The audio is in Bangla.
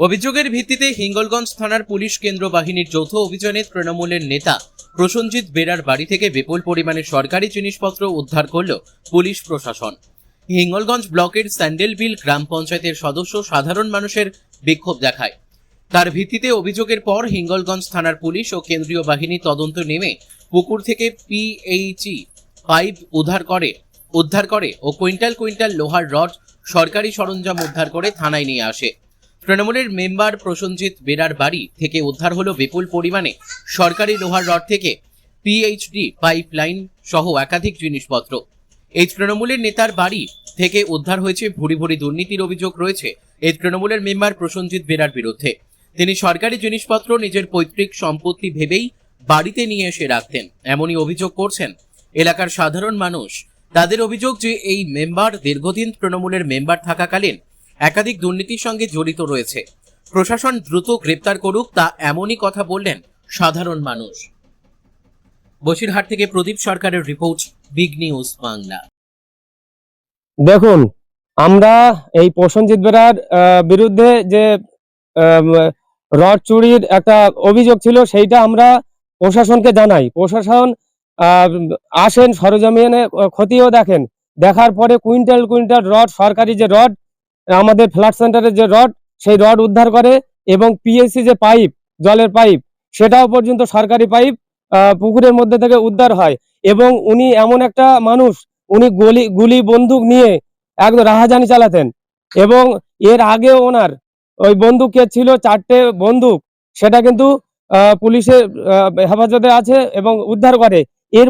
অভিযোগের ভিত্তিতে হিঙ্গলগঞ্জ থানার পুলিশ কেন্দ্র বাহিনীর যৌথ অভিযানে তৃণমূলের নেতা প্রসেনজিৎ বেরার বাড়ি থেকে বিপুল পরিমাণে সরকারি জিনিসপত্র উদ্ধার করল পুলিশ প্রশাসন। হিঙ্গলগঞ্জ ব্লকের স্যান্ডেলবিল গ্রাম পঞ্চায়েতের সদস্য সাধারণ মানুষের বিক্ষোভ দেখায়। তার ভিত্তিতে অভিযোগের পর হিঙ্গলগঞ্জ থানার পুলিশ ও কেন্দ্রীয় বাহিনী তদন্ত নেমে পুকুর থেকে পিএইচই পাইপ উদ্ধার করে ও কুইন্টাল কুইন্টাল লোহার রড সরকারি সরঞ্জাম উদ্ধার করে থানায় নিয়ে আসে। তৃণমূলের মেম্বার প্রসেনজিৎ বেরার বাড়ি থেকে উদ্ধার হলো বিপুল পরিমাণে সরকারি লোহার রড থেকে পিএইচডি পাইপ লাইন সহ একাধিক জিনিসপত্র। এই তৃণমূলের নেতার বাড়ি থেকে উদ্ধার হয়েছে ভুরি ভুরি দুর্নীতির অভিযোগ রয়েছে এই তৃণমূলের মেম্বার প্রসেনজিৎ বেরার বিরুদ্ধে। তিনি সরকারি জিনিসপত্র নিজের পৈতৃক সম্পত্তি ভেবেই বাড়িতে নিয়ে এসে রাখতেন, এমনই অভিযোগ করছেন এলাকার সাধারণ মানুষ। তাদের অভিযোগ যে এই মেম্বার দীর্ঘদিন তৃণমূলের মেম্বার থাকাকালীন একাধিক দুর্নীতির সঙ্গে জড়িত রয়েছে। প্রশাসন দ্রুত গ্রেপ্তার করুক, তা এমনই কথা বললেন সাধারণ মানুষ। বসিরহাট থেকে প্রদীপ সরকারের রিপোর্ট, বিগ নিউজ বাংলা। দেখুন, আমরা এই প্রসেনজিৎ বেরার বিরুদ্ধে যে রড চুরির একটা অভিযোগ ছিল সেইটা আমরা প্রশাসনকে জানাই। প্রশাসন আসেন, সরজমিনে খতিয়েও দেখেন, দেখার পরে কুইন্টাল কুইন্টাল রড, সরকারি যে রড, আমাদের ফ্ল্যাট সেন্টারের যে রড, সেই রড উদ্ধার করে এবং পিএসসি যে পাইপ, জলের পাইপ, সেটাও পর্যন্ত সরকারি পাইপ পুকুরের মধ্যে থেকে উদ্ধার হয়। এবং উনি এমন একটা মানুষ, উনি গুলি বন্দুক নিয়ে একদম রাহাজানি চালাতেন এবং এর আগেও ওনার ওই বন্দুকে ছিল 4টে বন্দুক, সেটা কিন্তু পুলিশের হেফাজতে আছে এবং উদ্ধার করে। এর